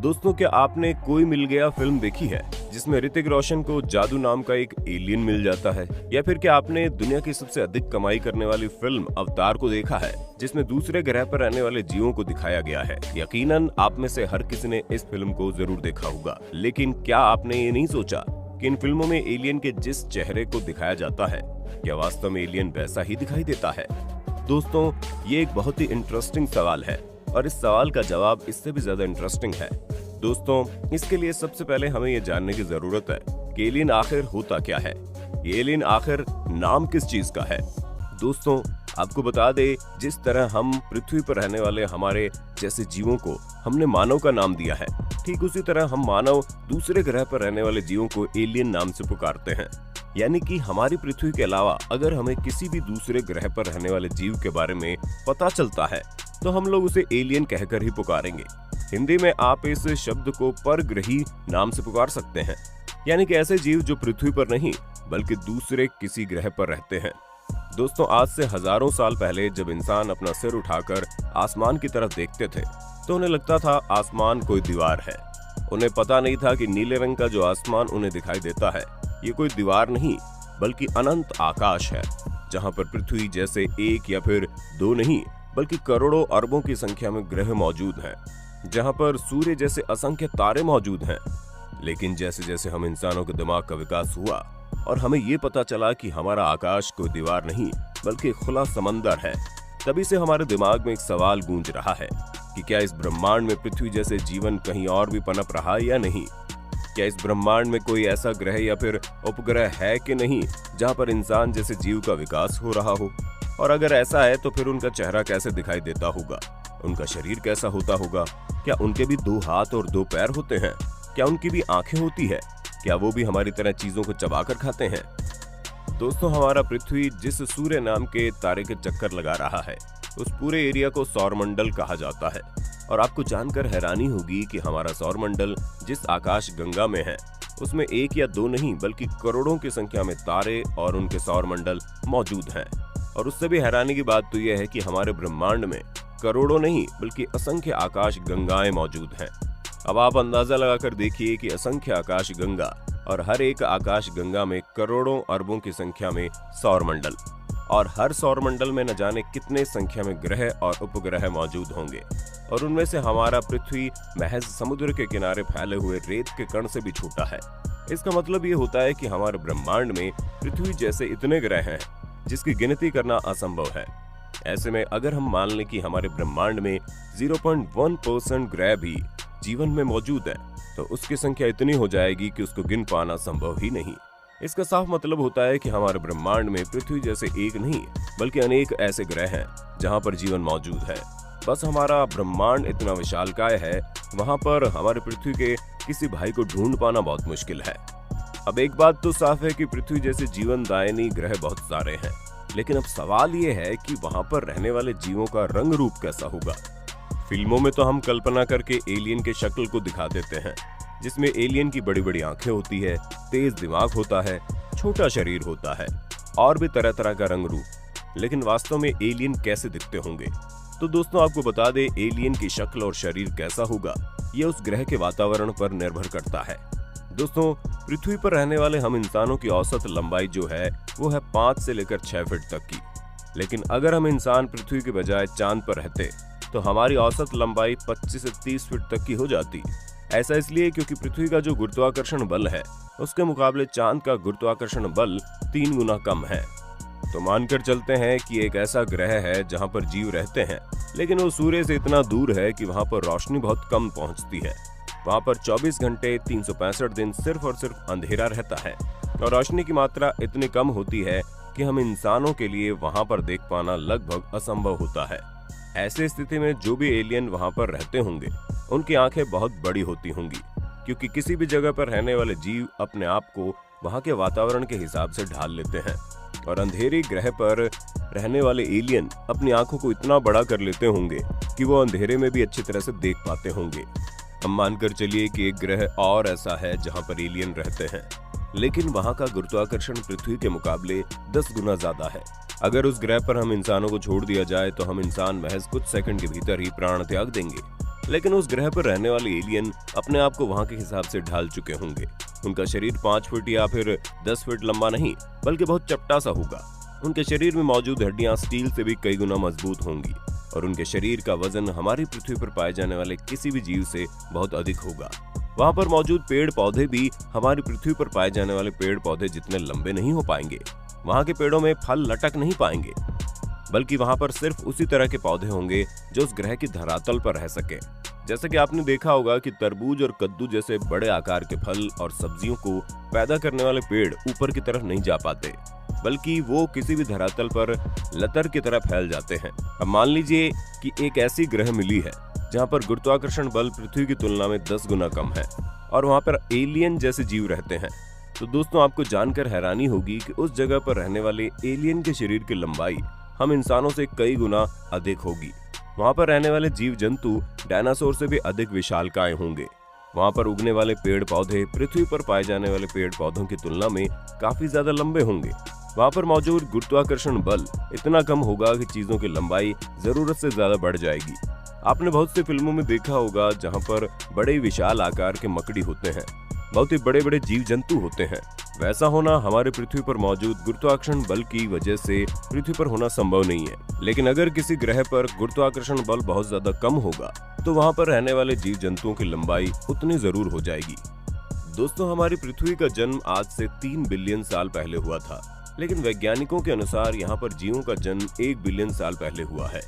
दोस्तों, क्या आपने कोई मिल गया फिल्म देखी है जिसमें ऋतिक रोशन को जादू नाम का एक एलियन मिल जाता है? या फिर क्या आपने दुनिया की सबसे अधिक कमाई करने वाली फिल्म अवतार को देखा है जिसमें दूसरे ग्रह पर रहने वाले जीवों को दिखाया गया है? यकीनन आप में से हर किसी ने इस फिल्म को जरूर देखा होगा, लेकिन क्या आपने ये नहीं सोचा कि इन फिल्मों में एलियन के जिस चेहरे को दिखाया जाता है क्या वास्तव में एलियन वैसा ही दिखाई देता है? दोस्तों, ये एक बहुत ही इंटरेस्टिंग सवाल है और इस सवाल का जवाब इससे भी ज्यादा इंटरेस्टिंग है। दोस्तों, इसके लिए सबसे पहले हमें ये जानने की जरूरत है कि एलियन आखिर होता क्या है। ये एलियन आखिर नाम किस चीज का है? दोस्तों, आपको बता दे, जिस तरह हम पृथ्वी पर रहने वाले हमारे जैसे जीवों को हमने मानव का नाम दिया है, ठीक उसी तरह हम मानव दूसरे ग्रह पर रहने वाले जीवों को एलियन नाम से पुकारते हैं। यानी कि हमारी पृथ्वी के अलावा अगर हमें किसी भी दूसरे ग्रह पर रहने वाले जीव के बारे में पता चलता है तो हम लोग उसे एलियन कहकर ही पुकारेंगे। हिंदी में आप इस शब्द को परग्रही नाम से पुकार सकते हैं, यानी कि ऐसे जीव जो पृथ्वी पर नहीं बल्कि दूसरे किसी ग्रह पर रहते हैं। दोस्तों, आज से हजारों साल पहले जब इंसान अपना सिर उठाकर आसमान की तरफ देखते थे तो उन्हें लगता था आसमान कोई दीवार है। उन्हें पता नहीं था कि नीले रंग का जो आसमान उन्हें दिखाई देता है ये कोई दीवार नहीं बल्कि अनंत आकाश है, जहां पर पृथ्वी जैसे एक या फिर दो नहीं बल्कि करोड़ों अरबों की संख्या में ग्रह मौजूद हैं, जहां पर सूर्य जैसे असंख्य तारे मौजूद हैं। लेकिन जैसे जैसे हम इंसानों के दिमाग का विकास हुआ और हमें ये पता चला कि हमारा आकाश कोई दीवार नहीं बल्कि खुला समंदर है, तभी से हमारे दिमाग में एक सवाल गूंज रहा है कि क्या इस ब्रह्मांड में पृथ्वी जैसे जीवन कहीं और भी पनप रहा है या नहीं? क्या इस ब्रह्मांड में कोई ऐसा ग्रह या फिर उपग्रह है कि नहीं जहां पर इंसान जैसे जीव का विकास हो रहा हो? और अगर ऐसा है तो फिर उनका चेहरा कैसे दिखाई देता होगा? उनका शरीर कैसा होता होगा? क्या उनके भी 2 हाथ और 2 पैर होते हैं? क्या उनकी भी आंखें होती है? क्या वो भी हमारी तरह चीजों को चबाकर खाते हैं? दोस्तों, हमारा पृथ्वी जिस सूर्य नाम के तारे के चक्कर लगा रहा है उस पूरे एरिया को सौरमंडल कहा जाता है। और आपको जानकर हैरानी होगी कि हमारा सौरमंडल जिस आकाश गंगा में है उसमें 1 या 2 नहीं बल्कि करोड़ों की संख्या में तारे और उनके सौरमंडल मौजूद हैं। और उससे भी हैरानी की बात तो यह है कि हमारे ब्रह्मांड में करोड़ों नहीं बल्कि असंख्य आकाश गंगाएं मौजूद हैं। अब आप अंदाजा लगाकर देखिए कि असंख्य आकाश गंगा और हर एक आकाश गंगा में करोड़ों अरबों की संख्या में सौरमंडल, और हर सौरमंडल में न जाने कितने संख्या में ग्रह और उपग्रह मौजूद होंगे। और उनमें से हमारा पृथ्वी महज समुद्र के किनारे फैले हुए रेत के कण से भी छोटा है। इसका मतलब ये होता है कि हमारे ब्रह्मांड में पृथ्वी जैसे इतने ग्रह हैं जिसकी गिनती करना असंभव है। ऐसे में अगर हम मान लें कि हमारे ब्रह्मांड में 0.1% ग्रह भी जीवन में मौजूद है तो उसकी संख्या इतनी हो जाएगी कि उसको गिन पाना संभव ही नहीं। इसका साफ मतलब होता है कि हमारे ब्रह्मांड में पृथ्वी जैसे एक नहीं बल्कि अनेक ऐसे ग्रह हैं जहां पर जीवन मौजूद है। बस हमारा ब्रह्मांड इतना विशालकाय है, वहां पर हमारे पृथ्वी के किसी भाई को ढूंढ पाना बहुत मुश्किल है। अब एक बात तो साफ है कि पृथ्वी जैसे जीवनदायिनी ग्रह बहुत सारे हैं, लेकिन अब सवाल ये है कि वहां पर रहने वाले जीवों का रंग रूप कैसा होगा? फिल्मों में तो हम कल्पना करके एलियन के शक्ल को दिखा देते हैं, जिसमें एलियन की बड़ी बड़ी आंखें होती है, तेज दिमाग होता है, छोटा शरीर होता है और भी तरह तरह का रंग रूप। लेकिन वास्तव में एलियन कैसे दिखते होंगे? तो दोस्तों, आपको बता दे, एलियन की शक्ल और शरीर कैसा होगा ये उस ग्रह के वातावरण पर निर्भर करता है। दोस्तों, पृथ्वी पर रहने वाले हम इंसानों की औसत लंबाई जो है वो है 5 से लेकर 6 फीट तक की। लेकिन अगर हम इंसान पृथ्वी के बजाय चांद पर रहते तो हमारी औसत लंबाई 25 से 30 फीट तक की हो जाती। ऐसा इसलिए क्योंकि पृथ्वी का जो गुरुत्वाकर्षण बल है उसके मुकाबले चांद का गुरुत्वाकर्षण बल 3 गुना कम है। तो मानकर चलते हैं कि एक ऐसा ग्रह है जहां पर जीव रहते हैं, लेकिन वो सूर्य से इतना दूर है कि वहां पर रोशनी बहुत कम पहुंचती है। वहां पर 24 घंटे 365 दिन सिर्फ और सिर्फ अंधेरा रहता है और रोशनी की मात्रा इतनी कम होती है कि हम इंसानों के लिए वहां पर देख पाना लगभग असंभव होता है। ऐसे स्थिति में जो भी एलियन वहां पर रहते होंगे उनकी आंखें बहुत बड़ी होती होंगी, क्योंकि किसी भी जगह पर रहने वाले जीव अपने आप को वहां के वातावरण के हिसाब से ढाल लेते हैं। और अंधेरे ग्रह पर रहने वाले एलियन अपनी आंखों को इतना बड़ा कर लेते होंगे कि वो अंधेरे में भी अच्छी तरह से देख पाते होंगे। हम मानकर चलिए कि एक ग्रह और ऐसा है जहां पर एलियन रहते हैं, लेकिन वहां का गुरुत्वाकर्षण पृथ्वी के मुकाबले 10 गुना ज्यादा है। अगर उस ग्रह पर हम इंसानों को छोड़ दिया जाए तो हम इंसान महज कुछ सेकंड के भीतर ही प्राण त्याग देंगे। लेकिन उस ग्रह पर रहने वाले एलियन अपने आप को वहाँ के हिसाब से ढाल चुके होंगे। उनका शरीर 5 फीट या फिर 10 फीट लंबा नहीं, बल्कि बहुत चपटा सा होगा। उनके शरीर में मौजूद हड्डियां स्टील से भी कई गुना मजबूत होंगी और उनके शरीर का वजन हमारी पृथ्वी पर पाए जाने वाले किसी भी जीव से बहुत अधिक होगा। वहाँ पर मौजूद पेड़ पौधे भी हमारी पृथ्वी पर पाए जाने वाले पेड़ पौधे जितने लंबे नहीं हो पाएंगे। वहाँ के पेड़ों में फल लटक नहीं पाएंगे, बल्कि वहाँ पर सिर्फ उसी तरह के पौधे होंगे जो उस ग्रह की धरातल पर रह सके। जैसे कि आपने देखा होगा कि तरबूज और कद्दू जैसे बड़े आकार के फल और सब्जियों को पैदा करने वाले पेड़ ऊपर की तरफ नहीं जा पाते, बल्कि वो किसी भी धरातल पर लतर की तरह फैल जाते हैं। अब मान लीजिए कि एक ऐसी ग्रह मिली है जहाँ पर गुरुत्वाकर्षण बल पृथ्वी की तुलना में 10 गुना कम है और वहाँ पर एलियन जैसे जीव रहते हैं। तो दोस्तों, आपको जानकर हैरानी होगी कि उस जगह पर रहने वाले एलियन के शरीर की लंबाई हम इंसानों से कई गुना अधिक होगी। वहाँ पर रहने वाले जीव जंतु डायनासोर से भी अधिक विशालकाय होंगे। वहाँ पर उगने वाले पेड़ पौधे पृथ्वी पर पाए जाने वाले पेड़ पौधों की तुलना में काफी ज्यादा लंबे होंगे। वहाँ पर मौजूद गुरुत्वाकर्षण बल इतना कम होगा कि चीजों की लंबाई जरूरत से ज्यादा बढ़ जाएगी। आपने बहुत सी फिल्मों में देखा होगा जहाँ पर बड़े विशाल आकार के मकड़ी होते हैं, बहुत ही बड़े बड़े जीव जंतु होते हैं। वैसा होना हमारे पृथ्वी पर मौजूद गुरुत्वाकर्षण बल की वजह से पृथ्वी पर होना संभव नहीं है। लेकिन अगर किसी ग्रह पर गुरुत्वाकर्षण बल बहुत ज्यादा कम होगा तो वहाँ पर रहने वाले जीव जंतुओं की लंबाई उतनी जरूर हो जाएगी। दोस्तों, हमारी पृथ्वी का जन्म आज से 3 बिलियन साल पहले हुआ था, लेकिन वैज्ञानिकों के अनुसार यहाँ पर जीवों का जन्म 1 बिलियन साल पहले हुआ है।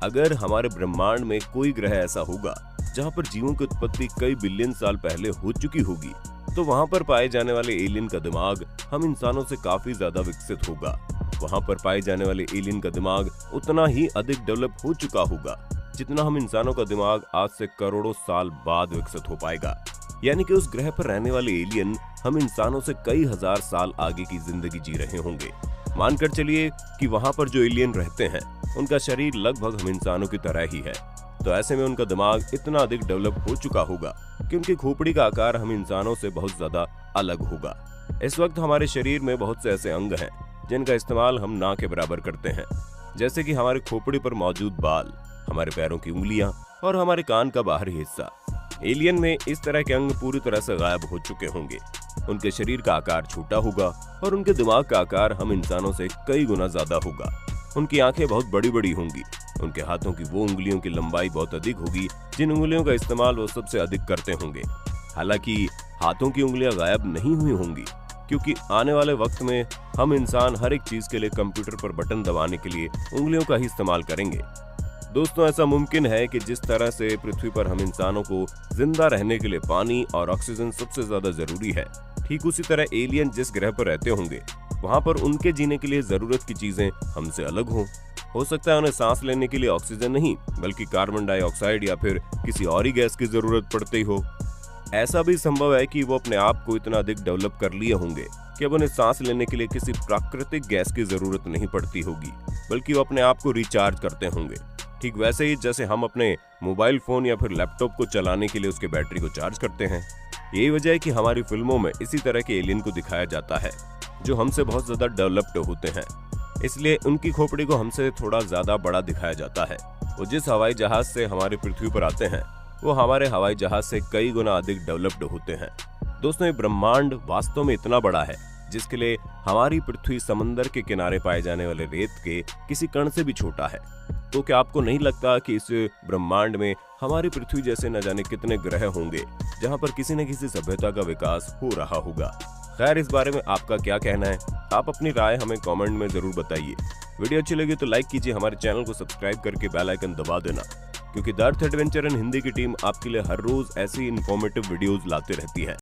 अगर हमारे ब्रह्मांड में कोई ग्रह ऐसा होगा जहाँ पर जीवों की उत्पत्ति कई बिलियन साल पहले हो चुकी होगी, तो वहाँ पर पाए जाने वाले एलियन का दिमाग हम इंसानों से काफी ज्यादा विकसित होगा। वहाँ पर पाए जाने वाले एलियन का दिमाग उतना ही अधिक डेवलप हो चुका होगा जितना हम इंसानों का दिमाग आज से करोड़ों साल बाद विकसित हो पाएगा। यानी कि उस ग्रह पर रहने वाले एलियन हम इंसानों से कई हजार साल आगे की जिंदगी जी रहे होंगे। मानकर चलिए कि वहाँ पर जो एलियन रहते हैं उनका शरीर लगभग हम इंसानों की तरह ही है, तो ऐसे में उनका दिमाग इतना अधिक डेवलप हो चुका होगा कि उनकी खोपड़ी का आकार हम इंसानों से बहुत ज्यादा अलग होगा। इस वक्त हमारे शरीर में बहुत से ऐसे अंग हैं जिनका इस्तेमाल हम ना के बराबर करते हैं, जैसे कि हमारे खोपड़ी पर मौजूद बाल, हमारे पैरों की उंगलियां और हमारे कान का बाहरी हिस्सा। एलियन में इस तरह के अंग पूरी तरह से गायब हो चुके होंगे। उनके शरीर का आकार छोटा होगा और उनके दिमाग का आकार हम इंसानों से कई गुना ज्यादा होगा। उनकी आंखें बहुत बड़ी बड़ी होंगी। उनके हाथों की वो उंगलियों की लंबाई बहुत अधिक होगी जिन उंगलियों का इस्तेमाल वो सबसे अधिक करते होंगे। हालांकि हाथों की उंगलियां गायब नहीं हुई होंगी, क्योंकि आने वाले वक्त में हम इंसान हर एक चीज के लिए कंप्यूटर पर बटन दबाने के लिए उंगलियों का ही इस्तेमाल करेंगे। दोस्तों, ऐसा मुमकिन है कि जिस तरह से पृथ्वी पर हम इंसानों को जिंदा रहने के लिए पानी और ऑक्सीजन सबसे ज्यादा जरूरी है, ठीक उसी तरह एलियन जिस ग्रह पर रहते होंगे वहाँ पर उनके जीने के लिए जरूरत की चीजें हमसे अलग हों। हो सकता है उन्हें सांस लेने के लिए ऑक्सीजन नहीं बल्कि कार्बन डाइऑक्साइड या फिर किसी और ही गैस की जरूरत पड़ती हो। ऐसा भी संभव है कि वो अपने आप को इतना अधिक डेवलप कर लिए होंगे कि अब उन्हें सांस लेने के लिए किसी प्राकृतिक गैस की जरूरत नहीं पड़ती होगी, बल्कि वो अपने आप को रिचार्ज करते होंगे। ठीक वैसे ही जैसे हम अपने मोबाइल फोन या फिर लैपटॉप को चलाने के लिए उसके बैटरी को चार्ज करते हैं। यही वजह है कि हमारी फिल्मों में इसी तरह के एलियन को दिखाया जाता है जो हमसे बहुत ज्यादा डेवलप्ड होते हैं, इसलिए उनकी खोपड़ी को हमसे थोड़ा ज्यादा बड़ा दिखाया जाता है। वो जिस हवाई जहाज से हमारी पृथ्वी पर आते हैं वो हमारे हवाई जहाज से कई गुना अधिक डेवलप्ड होते हैं। दोस्तों, ये ब्रह्मांड वास्तव में इतना बड़ा है जिसके लिए हमारी पृथ्वी समंदर के किनारे पाए जाने वाले रेत के किसी कण से भी छोटा है। तो क्या आपको नहीं लगता कि इस ब्रह्मांड में हमारी पृथ्वी जैसे न जाने कितने ग्रह होंगे जहां पर किसी न किसी सभ्यता का विकास हो रहा होगा? खैर, इस बारे में आपका क्या कहना है? आप अपनी राय हमें कमेंट में जरूर बताइए। वीडियो अच्छी लगी तो लाइक कीजिए, हमारे चैनल को सब्सक्राइब करके बेल आइकन दबा देना, क्योंकि the earth adventure in Hindi की टीम आपके लिए हर रोज ऐसी इन्फॉर्मेटिव वीडियोस लाते रहती है।